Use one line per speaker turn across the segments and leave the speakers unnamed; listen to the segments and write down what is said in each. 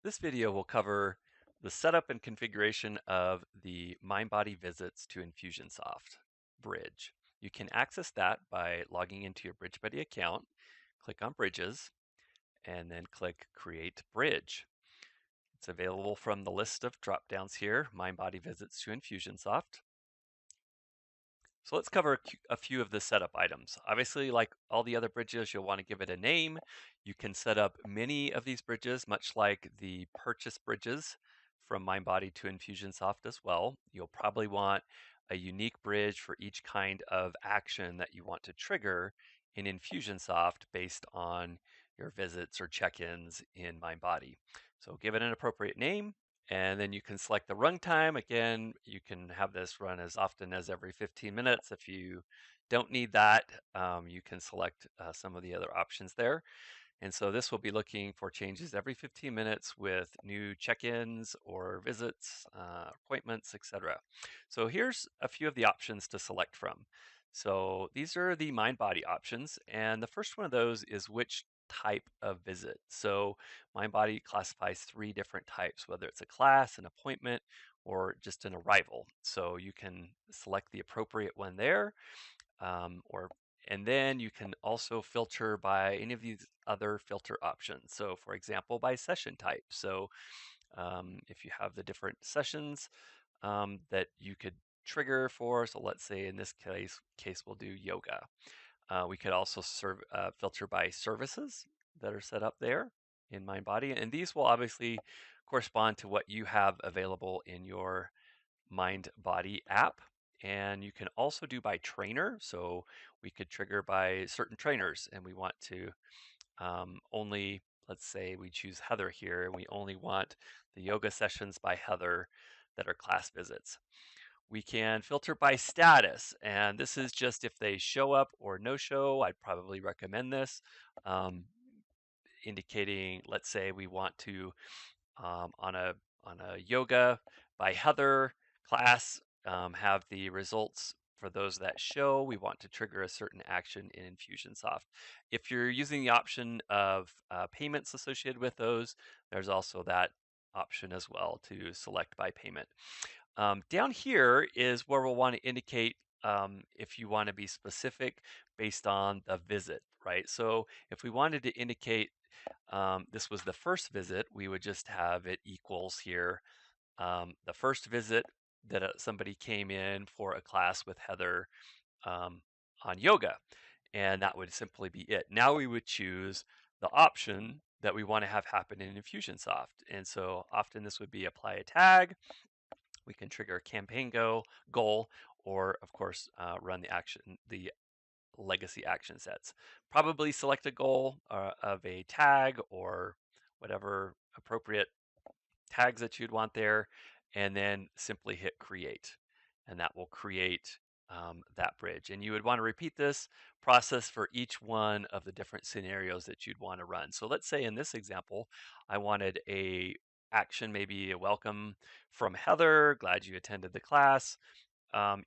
This video will cover the setup and configuration of the MindBody Visits to Infusionsoft bridge. You can access that by logging into your BridgeBuddy account, click on Bridges, and then click Create Bridge. It's available from the list of drop-downs here, MindBody Visits to Infusionsoft. So let's cover a few of the setup items. Obviously, like all the other bridges, you'll want to give it a name. You can set up many of these bridges, much like the purchase bridges from MindBody to Infusionsoft as well. You'll probably want a unique bridge for each kind of action that you want to trigger in Infusionsoft based on your visits or check-ins in MindBody. So give it an appropriate name, and then you can select the runtime. Again, you can have this run as often as every 15 minutes. If you don't need that, you can select some of the other options there. And so this will be looking for changes every 15 minutes with new check-ins or visits, appointments, etc. So here's a few of the options to select from. So these are the MindBody options, and the first one of those is which type of visit. So MindBody classifies three different types, whether it's a class, an appointment, or just an arrival. So you can select the appropriate one there, or and then you can also filter by any of these other filter options. So for example, by session type. So if you have the different sessions that you could trigger for, so let's say in this case we'll do yoga. We could also filter by services that are set up there in MindBody, and these will obviously correspond to what you have available in your MindBody app. And you can also do by trainer. So we could trigger by certain trainers, and we want to only, let's say we choose Heather here, and we only want the yoga sessions by Heather that are class visits. We can filter by status, and this is just if they show up or no show. I'd probably recommend this, um, indicating, let's say we want to on a yoga by Heather class, have the results for those that show. We want to trigger a certain action in Infusionsoft. If you're using the option of payments associated with those, there's also that option as well to select by payment. Down here is where we'll want to indicate if you want to be specific based on the visit, right? So if we wanted to indicate this was the first visit, we would just have it equals here. The first visit that somebody came in for a class with Heather um, on yoga, and that would simply be it. Now we would choose the option that we want to have happen in Infusionsoft. And so often this would be apply a tag. We can trigger a campaign goal, or of course, run the legacy action sets. Probably select a goal of a tag or whatever appropriate tags that you'd want there, and then simply hit create. And that will create that bridge. And you would want to repeat this process for each one of the different scenarios that you'd want to run. So let's say in this example, I wanted a action, maybe a welcome from Heather, glad you attended the class,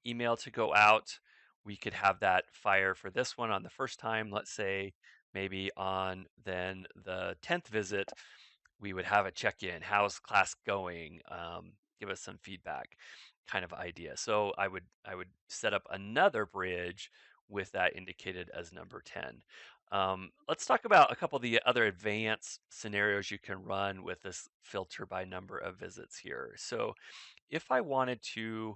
email to go out. We could have that fire for this one on the first time. Let's say maybe on then the 10th visit, we would have a check-in. How's class going? Give us some feedback, kind of idea. So I would set up another bridge with that indicated as number 10. Let's talk about a couple of the other advanced scenarios you can run with this filter by number of visits here. So if I wanted to,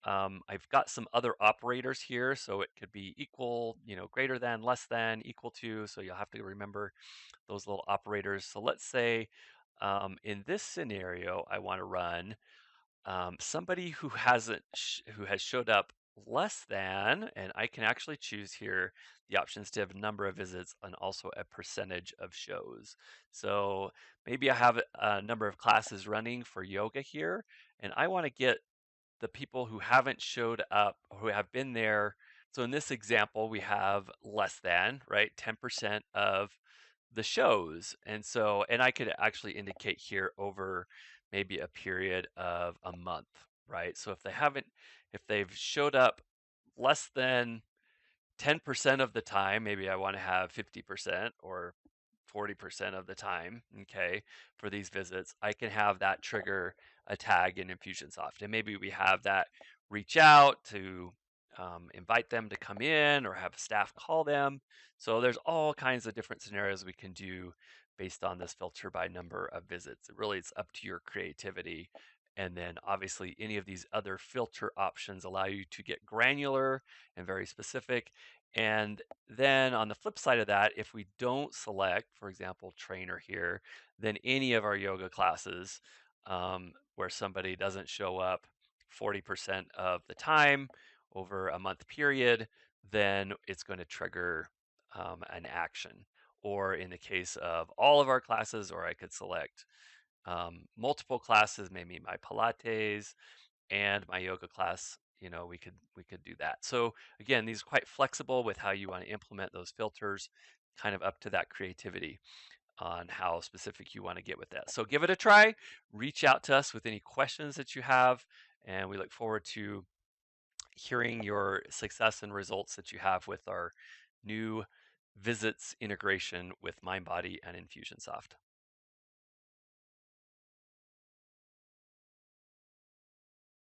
I've got some other operators here, so it could be equal, greater than, less than, equal to. So you'll have to remember those little operators. So let's say in this scenario, I want to run somebody who has showed up less than, and I can actually choose here the options to have number of visits and also a percentage of shows. So maybe I have a number of classes running for yoga here, and I want to get the people who haven't showed up, who have been there. So in this example, we have less than, right, 10% of the shows. And I could actually indicate here over maybe a period of a month, right? So if they've showed up less than 10% of the time, maybe I want to have 50% or 40% of the time, okay, for these visits, I can have that trigger a tag in Infusionsoft. And maybe we have that reach out to invite them to come in or have staff call them. So there's all kinds of different scenarios we can do based on this filter by number of visits. It really it's up to your creativity. And then obviously any of these other filter options allow you to get granular and very specific. And then on the flip side of that, if we don't select, for example, trainer here, then any of our yoga classes where somebody doesn't show up 40% of the time over a month period, then it's going to trigger an action. Or in the case of all of our classes, or I could select multiple classes, maybe my Pilates and my yoga class. We could do that. So again, these are quite flexible with how you want to implement those filters, kind of up to that creativity on how specific you want to get with that. So give it a try. Reach out to us with any questions that you have, and we look forward to hearing your success and results that you have with our new visits integration with MindBody and Infusionsoft.